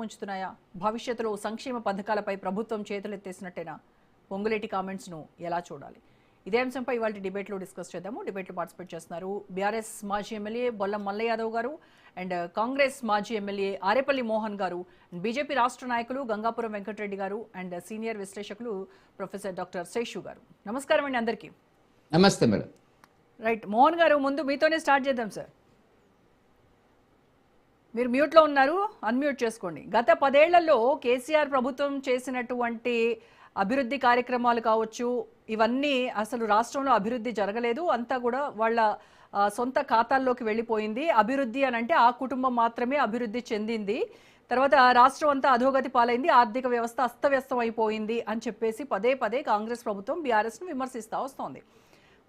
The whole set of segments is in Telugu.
ముంచుతున్నాయా? భవిష్యత్తులో సంక్షేమ పథకాలపై ప్రభుత్వం చేతులెత్తేసినట్టేనా? పొంగులేటి కామెంట్స్ను ఎలా చూడాలి? ఇదే అంశంపై ఇవాళ డిబేట్లో డిస్కస్ చేద్దాము. డిబేట్లో పార్టిసిపేట్ చేస్తున్నారు బీఆర్ఎస్ మాజీ ఎమ్మెల్యే బొల్లం మల్ల యాదవ్ గారు అండ్ కాంగ్రెస్ మాజీ ఎమ్మెల్యే ఆరేపల్లి మోహన్ గారు, బీజేపీ రాష్ట్ర నాయకులు గంగాపురం వెంకటరెడ్డి గారు అండ్ సీనియర్ విశ్లేషకులు ప్రొఫెసర్ డాక్టర్ శేషు గారు. నమస్కారం అండి అందరికీ. నమస్తే మేడం. రైట్, మోహన్ గారు ముందు మీతోనే స్టార్ట్ చేద్దాం సార్. మీరు మ్యూట్లో ఉన్నారు, అన్మ్యూట్ చేసుకోండి. గత 10 ఏళ్లలో కేసీఆర్ ప్రభుత్వం చేసినటువంటి అభివృద్ధి కార్యక్రమాలు కావచ్చు, ఇవన్నీ అసలు రాష్ట్రంలో అభివృద్ధి జరగలేదు, అంతా కూడా వాళ్ళ సొంత ఖాతాల్లోకి వెళ్ళిపోయింది. అభివృద్ధి అని అంటే ఆ కుటుంబం మాత్రమే అభివృద్ధి చెందింది, తర్వాత రాష్ట్రం అంతా అధోగతి పాలైంది, ఆర్థిక వ్యవస్థ అస్తవ్యస్తం అయిపోయింది అని చెప్పేసి పదే పదే కాంగ్రెస్ ప్రభుత్వం బీఆర్ఎస్ను విమర్శిస్తూ వస్తోంది.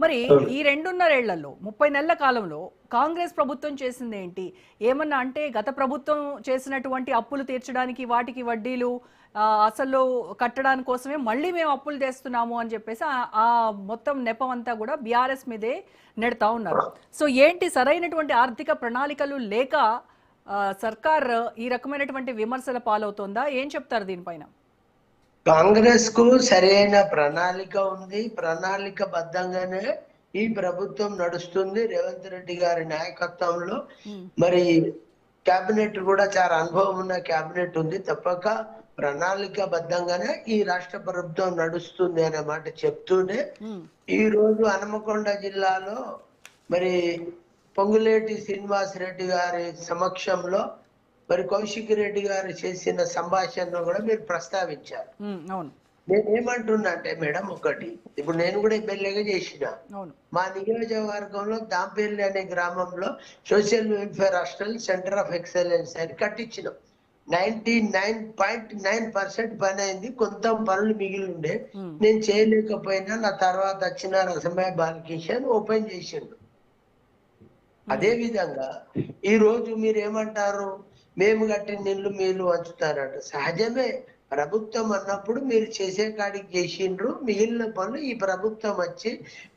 మరి ఈ 2.5 ఏళ్లలో 30 నెలల కాలంలో కాంగ్రెస్ ప్రభుత్వం చేసింది ఏంటి? ఏమన్నా అంటే గత ప్రభుత్వం చేసినటువంటి అప్పులు తీర్చడానికి వాటికి వడ్డీలు అసలు కట్టడానికి కోసమే మళ్ళీ మేము అప్పులు తెస్తున్నాము అని చెప్పేసి ఆ మొత్తం నెపం అంతా కూడా బీఆర్ఎస్ మీదే నెడతా ఉన్నారు. సో ఏంటి సరైనటువంటి ఆర్థిక ప్రణాళికలు లేక సర్కార్ ఈ రకమైనటువంటి విమర్శల పాలవుతోందా? ఏం చెప్తారు దీనిపైన? కాంగ్రెస్ కు సరైన ప్రణాళిక ఉంది. ప్రణాళిక బద్ధంగానే ఈ ప్రభుత్వం నడుస్తుంది. రేవంత్ రెడ్డి గారి నాయకత్వంలో మరి కేబినెట్ కూడా చాలా అనుభవం ఉన్న కేబినెట్ ఉంది. తప్పక ప్రణాళిక బద్ధంగానే ఈ రాష్ట్ర ప్రభుత్వం నడుస్తుంది అనే మాట చెప్తూనే ఈ రోజు హనుమకొండ జిల్లాలో మరి పొంగులేటి శ్రీనివాస్ రెడ్డి గారి సమక్షంలో మరి కౌశిక్ రెడ్డి గారు చేసిన సంభాషణను కూడా మీరు ప్రస్తావించారు. నేనేమంటున్నా అంటే మేడం, ఒకటి ఇప్పుడు నేను కూడా ఎమ్మెల్యేగా చేసిన మా నియోజకవర్గంలో దాంపల్లి అనే గ్రామంలో social welfare hostel centre of excellence అని కట్టించినాం. 99.9% పని అయింది. కొంత పనులు మిగిలి ఉండే, నేను చేయలేకపోయినా నా తర్వాత వచ్చిన రసమయ బాలకిషన్ ఓపెన్ చేసిండు. అదే విధంగా ఈ రోజు మీరు ఏమంటారు, మేము కట్టిన ఇల్లు మీరు వంచుతారట. సహజమే, ప్రభుత్వం అన్నప్పుడు మీరు చేసే కాడికి చేసిండ్రు, మిగిలిన పనులు ఈ ప్రభుత్వం వచ్చి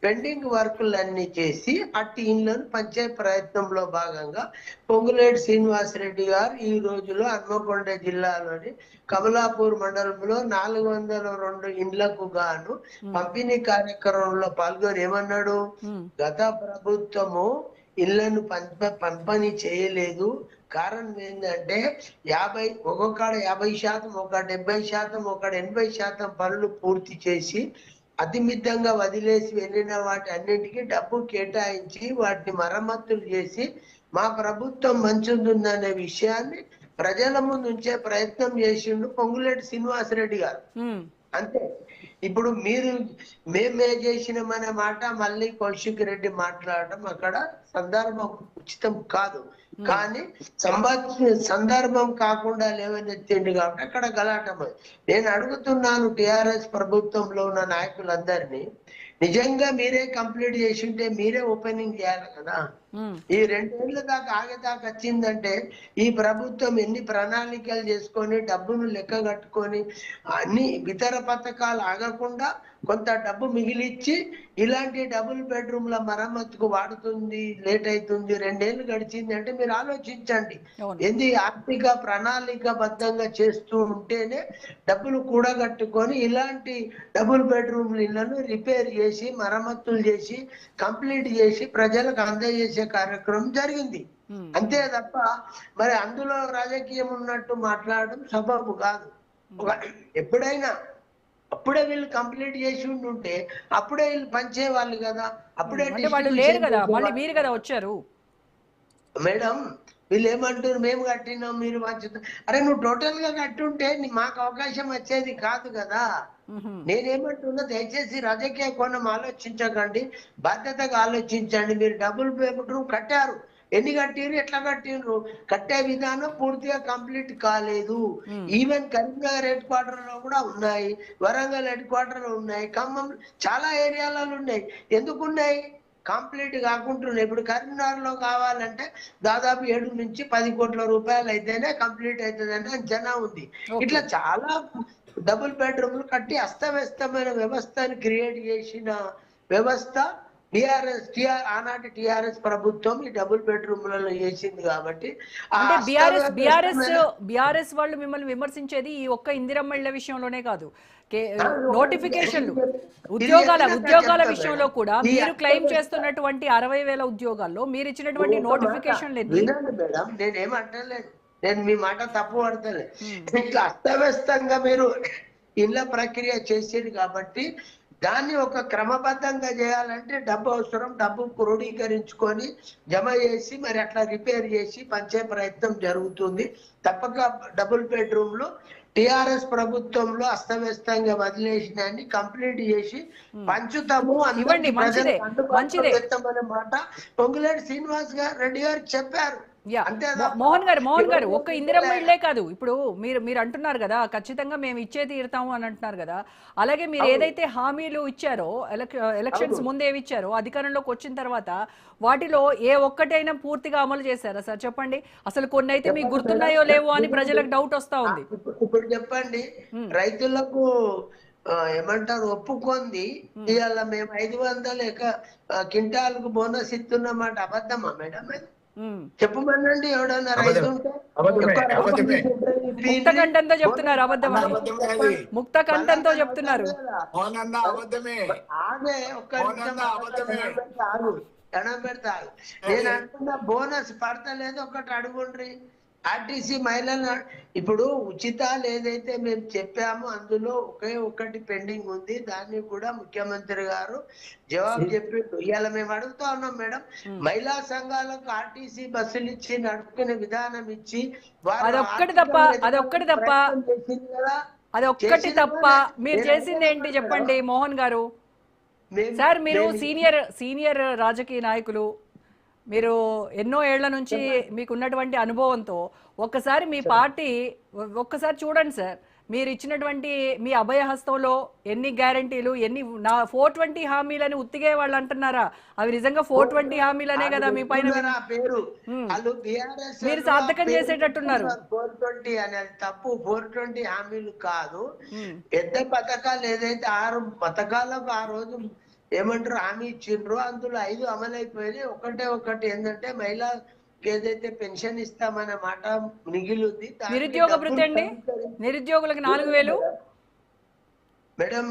పెండింగ్ వర్కులన్నీ చేసి అట్టి ఇళ్లను పంచే ప్రయత్నంలో భాగంగా పొంగులేటి శ్రీనివాస్ రెడ్డి గారు ఈ రోజులో హన్మకొండ జిల్లాలోని కమలాపూర్ మండలంలో 402 ఇండ్లకు గాను పంపిణీ కార్యక్రమంలో పాల్గొని ఏమన్నాడు, గత ప్రభుత్వము ఇళ్లను పంపిణీ చేయలేదు. కారణం ఏంటంటే 50 ఒక్కొక్కడ 50%, ఒక 70%, ఒక 80% పనులు పూర్తి చేసి అతిమితంగా వదిలేసి వెళ్ళిన వాటి అన్నింటికి డబ్బు కేటాయించి వాటిని మరమ్మతులు చేసి మా ప్రభుత్వం మంచిదనే విషయాన్ని ప్రజల ముందు ఉంచే ప్రయత్నం చేసిండు పొంగులేటి శ్రీనివాస్ రెడ్డి గారు. అంతే. ఇప్పుడు మీరు మేమే చేసినామనే మాట మళ్ళీ కౌశిక్ రెడ్డి మాట్లాడటం అక్కడ సందర్భం ఉచితం కాదు. కానీ సందర్భం కాకుండా లేవనెత్తిండు కాబట్టి అక్కడ గలాటం. నేను అడుగుతున్నాను టిఆర్ఎస్ ప్రభుత్వంలో ఉన్న నాయకులందరినీ, నిజంగా మీరే కంప్లీట్ చేసి ఉంటే మీరే ఓపెనింగ్ చేయాలి కదా. ఈ 2 ఏళ్ల దాకా ఆగేదాకా వచ్చిందంటే ఈ ప్రభుత్వం ఎన్ని ప్రణాళికలు చేసుకొని డబ్బును లెక్క కట్టుకొని అన్ని ఇతర పథకాలు ఆగకుండా కొంత డబ్బు మిగిలిచ్చి ఇలాంటి డబుల్ బెడ్రూమ్ల మరమ్మతుకు వాడుతుంది, లేట్ అవుతుంది. 2 ఏళ్ళు గడిచింది అంటే మీరు ఆలోచించండి. ఏంది ఆర్థిక ప్రణాళిక బద్ధంగా చేస్తూ ఉంటేనే డబ్బులు కూడగట్టుకొని ఇలాంటి డబుల్ బెడ్రూమ్ల ఇళ్లను రిపేర్ చేసి మరమ్మతులు చేసి కంప్లీట్ చేసి ప్రజలకు అందజేసే కార్యక్రమం జరిగింది. అంతే తప్ప మరి అందులో రాజకీయం ఉన్నట్టు మాట్లాడడం సబబు కాదు. ఎప్పుడైనా అప్పుడే వీళ్ళు కంప్లీట్ చేసి ఉంటుంటే అప్పుడే వీళ్ళు పంచేవాళ్ళు కదా. అప్పుడే వచ్చారు మేడం. వీళ్ళు ఏమంటారు, మేము కట్టినాం మీరు పంచుతాం. అరే నువ్వు టోటల్ గా కట్టుంటే మాకు అవకాశం వచ్చేది కాదు కదా. నేనేమంటున్నా, దయచేసి రాజకీయ కోణం ఆలోచించకండి, బాధ్యతగా ఆలోచించండి. మీరు డబుల్ బెడ్రూమ్ కట్టారు, ఎన్ని కట్టిరు, ఎట్లా కట్టిండ్రు, కట్టే విధానం పూర్తిగా కంప్లీట్ కాలేదు. ఈవెన్ కరీంనగర్ హెడ్ క్వార్టర్ లో కూడా ఉన్నాయి, వరంగల్ హెడ్ క్వార్టర్ లో ఉన్నాయి, ఖమ్మం చాలా ఏరియాలలో ఉన్నాయి. ఎందుకు ఉన్నాయి? కంప్లీట్ కాకుంటున్నాయి. ఇప్పుడు కరీంనగర్ లో కావాలంటే దాదాపు 7 నుంచి 10 కోట్ల రూపాయలు అయితేనే కంప్లీట్ అవుతుందని అంచనా ఉంది. ఇట్లా చాలా డబుల్ బెడ్రూమ్లు కట్టి అస్తవ్యస్తమైన వ్యవస్థని క్రియేట్ చేసిన వ్యవస్థ ఆనాటి టిఆర్ఎస్ ప్రభుత్వం ఈ డబుల్ బెడ్రూమ్లలో చేసింది కాబట్టి ఆ అంటే అస్తవ్యస్తమైన బిఆర్ఎస్ వాళ్ళు మిమ్మల్ని విమర్శించేది ఈ ఒక్క ఇందిరమ్మ ఇళ్ల విషయంలోనే కాదు, ఇది నోటిఫికేషన్లు ఇది ఉద్యోగాల చెప్పినాక ఉద్యోగాల చెప్తా విషయంలో మేడం. కూడా ఈ మీరు క్లెయిమ్ అస్తవ్యస్త చేస్తున్నటువంటి 60,000 ఉద్యోగాల్లో మీరు ఇచ్చినటువంటి ఒక మాట నోటిఫికేషన్లు ఎన్ని? వినండి మేడం, నేనేమంటలేదు, నేను మీ మాట తప్పు పడతలేదు. ఇట్లా అస్తవ్యస్తంగా మీరు ఇళ్ళ ప్రక్రియ చేసేది కాబట్టి దాన్ని ఒక క్రమబద్ధంగా చేయాలంటే డబ్బు అవసరం, డబ్బు క్రోడీకరించుకొని జమ చేసి మరి అట్లా రిపేర్ చేసి పంచే ప్రయత్నం జరుగుతుంది. తప్పక డబుల్ బెడ్రూమ్లు టిఆర్ఎస్ ప్రభుత్వంలో అస్తవ్యస్తంగా వదిలేసినాన్ని కంప్లీట్ చేసి పంచుతాము, ఇవ్వండి, అందరికీ మంచిదే ప్రజలకు అందుబాటులో మంచిదే. తెస్తామనే మాట పొంగులేటి శ్రీనివాస్ రెడ్డి గారు చెప్పారు. యా అంతే మోహన్ గారు ఒక్క ఇందిరమ్మ ఇళ్లే కాదు, ఇప్పుడు మీరు అంటున్నారు కదా ఖచ్చితంగా మేము ఇచ్చే తీరుతాము అని అంటున్నారు కదా, అలాగే మీరు ఏదైతే హామీలు ఇచ్చారో ఎలక్షన్స్ ముందు ఏవి ఇచ్చారో అధికారంలోకి వచ్చిన తర్వాత వాటిలో ఏ ఒక్కటైనా పూర్తిగా అమలు చేశారా సార్? చెప్పండి. అసలు కొన్ని అయితే మీకు గుర్తున్నాయో లేవో అని ప్రజలకు డౌట్ వస్తా ఉంది. ఇప్పుడు చెప్పండి, రైతులకు ఏమంటారు ఒప్పుకుంది ఇవాళ మేము 500 క్వింటాలకు బోనస్ ఇస్తున్నమాట అబద్ధమా మేడం? చెప్పమనండి ఎవడన్నా రైతు ఉంటే. ముక్త కంఠంతో చెప్తున్నారు అబద్ధం అని, ముక్త కంఠంతో చెప్తున్నారు. ఆమె ఒక్క దండం పెడతారు. నేను అంటున్న బోనస్ పడతలేదు, ఒకటి అడుగుండ్రి. ఆర్టీసీ మహిళలు ఇప్పుడు ఉచితాలు ఏదైతే మేము చెప్పామో అందులో ఒకే ఒకటి పెండింగ్ ఉంది, దాన్ని కూడా ముఖ్యమంత్రి గారు జవాబు చెప్పిండు. ఇవాళ మేము అడుగుతా ఉన్నాం మేడం, మహిళా సంఘాలకు ఆర్టీసీ బస్సులు ఇచ్చి నడుపుకునే విధానం ఇచ్చి అదొక్కటి తప్ప మీరు చేసింది ఏంటి చెప్పండి మోహన్ గారు? సార్ మీరు సీనియర్ రాజకీయ నాయకులు, మీరు ఎన్నో ఏళ్ల నుంచి మీకు ఉన్నటువంటి అనుభవంతో ఒక్కసారి మీ పార్టీ ఒక్కసారి చూడండి సార్, మీరు ఇచ్చినటువంటి మీ అభయహస్తంలో ఎన్ని గ్యారంటీలు, ఎన్ని 420 హామీలని ఉత్తిగే వాళ్ళు అంటున్నారా? అవి నిజంగా 420 హామీలనే కదా మీ పైన మీరు సార్థకం చేసేటట్టున్నారు. 420 అనేది తప్పు, 420 హామీలు కాదు. పెద్ద పథకాలు ఏదైతే 6 పథకాలకు ఆ రోజు ఏమంటారు హామీ ఇచ్చిండ్రు, అందులో 5 అమలైపోయినాయి. ఒకటి ఏంటంటే మహిళకి ఏదైతే పెన్షన్ ఇస్తామనే మాట మిగిలింది. నిరుద్యోగ భృతి అండి, నిరుద్యోగులకు 4,000 మేడం.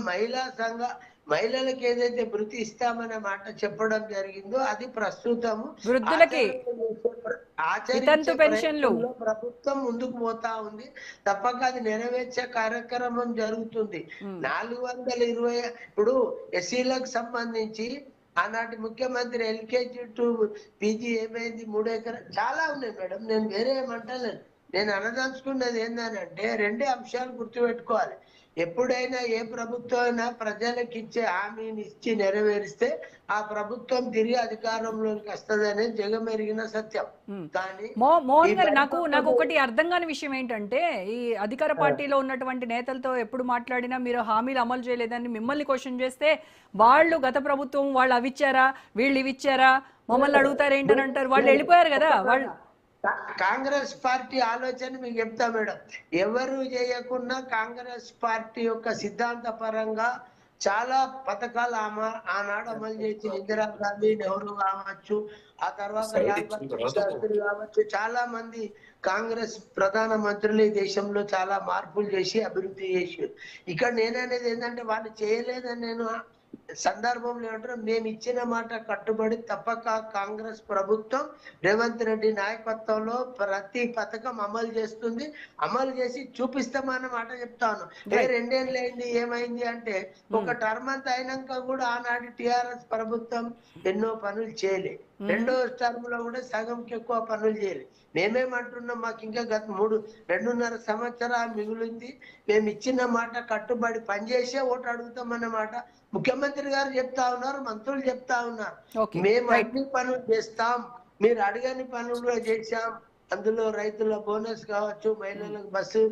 మహిళలకు ఏదైతే భృతి ఇస్తామనే మాట చెప్పడం జరిగిందో అది ప్రస్తుతం వృద్ధులకి పెన్షన్లు ప్రభుత్వం ముందుకు పోతా ఉంది. తప్పక అది నెరవేర్చే కార్యక్రమం జరుగుతుంది. 420 ఇప్పుడు ఎస్సీలకు సంబంధించి ఆనాటి ముఖ్యమంత్రి ఎల్కేజీ టు పీజీ ఏమైంది 3 ఎకరాలు చాలా ఉన్నాయి మేడం. నేను వేరే ఏమంటలేను. నేను అనదలుచుకున్నది ఏంటంటే 2 అంశాలు గుర్తుపెట్టుకోవాలి. ఎప్పుడైనా ఏ ప్రభుత్వం అయినా ప్రజలకు ఇచ్చే హామీని ఇచ్చి నెరవేరిస్తే ఆ ప్రభుత్వం తిరిగి అధికారంలోకి వస్తుంది అనేది జగమెరిగిన సత్యం. కానీ మోహన్ గారు నాకు ఒకటి అర్థం కాని విషయం ఏంటంటే, ఈ అధికార పార్టీలో ఉన్నటువంటి నేతలతో ఎప్పుడు మాట్లాడినా మీరు హామీలు అమలు చేయలేదని మిమ్మల్ని క్వశ్చన్ చేస్తే వాళ్ళు గత ప్రభుత్వం వాళ్ళు అవి ఇచ్చారా, వీళ్ళు ఇవి ఇచ్చారా, మమ్మల్ని అడుగుతారు ఏంటని అంటారు. వాళ్ళు వెళ్ళిపోయారు కదా. వాళ్ళు కాంగ్రెస్ పార్టీ ఆలోచన మీకు చెప్తా మేడం, ఎవరు చేయకున్నా కాంగ్రెస్ పార్టీ యొక్క సిద్ధాంత పరంగా చాలా పథకాలు ఆనాడు అమలు చేసి ఇందిరాగాంధీ, నెహ్రూ కావచ్చు, ఆ తర్వాత కావచ్చు, చాలా మంది కాంగ్రెస్ ప్రధాన మంత్రులు ఈ దేశంలో చాలా మార్పులు చేసి అభివృద్ధి చేసి. ఇక్కడ నేననేది ఏంటంటే వాళ్ళు చేయలేదని నేను సందర్భంలో ఏమంటారు, మేము ఇచ్చిన మాట కట్టుబడి తప్పక కాంగ్రెస్ ప్రభుత్వం రేవంత్ రెడ్డి నాయకత్వంలో ప్రతి పథకం అమలు చేస్తుంది, అమలు చేసి చూపిస్తామన్న మాట చెప్తాను. 2 ఏళ్ళు అయింది, ఏమైంది అంటే ఒక టర్మ్ అంతా అయినాక కూడా ఆనాటి టిఆర్ఎస్ ప్రభుత్వం ఎన్నో పనులు చేయలే. 2వ టర్మ్ లో కూడా సగంకి ఎక్కువ పనులు చేయలే. మేమేమంటున్నాం, మాకు ఇంకా గత 2.5 సంవత్సరాలు మిగిలింది, మేము ఇచ్చిన మాట కట్టుబడి పనిచేసే ఓటు అడుగుతామన్నమాట ముఖ్యమంత్రి గారు చెప్తా ఉన్నారు, మంత్రులు చెప్తా ఉన్నారు. మేము అన్ని పనులు చేస్తాం, మీరు అడగని పనులు కూడా చేశాం. అందులో రైతుల బోనస్ కావచ్చు, మహిళలకు బస్సు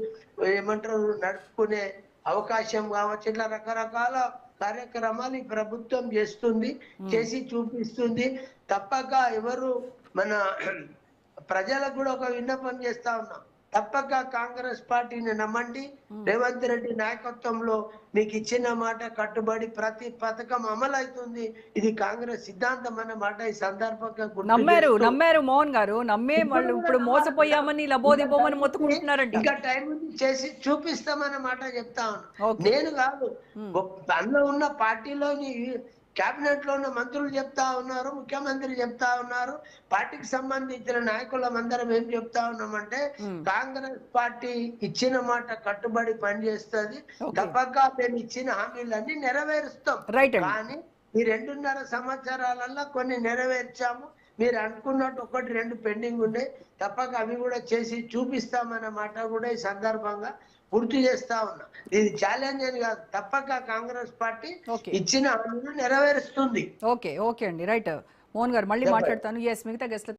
ఏమంటారు నడుపుకునే అవకాశం కావచ్చు, ఇట్లా రకరకాల కార్యక్రమాలు ఈ ప్రభుత్వం చేస్తుంది, చేసి చూపిస్తుంది. తప్పక ఎవరు మన ప్రజలకు కూడా ఒక విన్నపం చేస్తా ఉన్నాం, తప్పక కాంగ్రెస్ పార్టీని నమ్మండి. రేవంత్ రెడ్డి నాయకత్వంలో మీకు ఇచ్చిన మాట కట్టుబడి ప్రతి పథకం అమలు అవుతుంది. ఇది కాంగ్రెస్ సిద్ధాంతం అన్న మాట ఈ సందర్భంగా గుర్తు నమ్మారు చేస్తూ నమ్మారు మోహన్ గారు, నమ్మే వాళ్ళు ఇప్పుడు మోసపోయామని లబోదిబోమని మొత్తుకుంటున్నారంట. ఇంకా టైం ఉంది, చేసి చూపిస్తామన్న మాట చెప్తా ఉన్నా. ఓకే. నేను కాదు, అందులో ఉన్న పార్టీలోని కేబినెట్ లో ఉన్న మంత్రులు చెప్తా ఉన్నారు, ముఖ్యమంత్రి చెప్తా ఉన్నారు, పార్టీకి సంబంధించిన నాయకులం అందరం ఏం చెప్తా ఉన్నామంటే కాంగ్రెస్ పార్టీ ఇచ్చిన మాట కట్టుబడి పనిచేస్తుంది. ఓకే. తప్పక మేము ఇచ్చిన హామీలన్నీ నెరవేరుస్తాం. రైట్ అండి. కానీ ఈ 2.5 సంవత్సరాలలో కొన్ని నెరవేర్చాము. మీరు అనుకున్నట్టు 1-2 పెండింగ్ ఉన్నాయి. తప్పక అవి కూడా చేసి చూపిస్తామన్న మాట కూడా ఈ సందర్భంగా గుర్తు చేస్తా ఉన్నా. ఇది ఛాలెంజ్ అని కాదు, తప్పక కాంగ్రెస్ పార్టీ ఓకే. ఇచ్చిన హామీలు నెరవేరుస్తుంది. ఓకే ఓకే అండి, రైట్. మోహన్ గారు మళ్ళీ మాట్లాడతాను. ఎస్, మిగతా గెస్ట్ల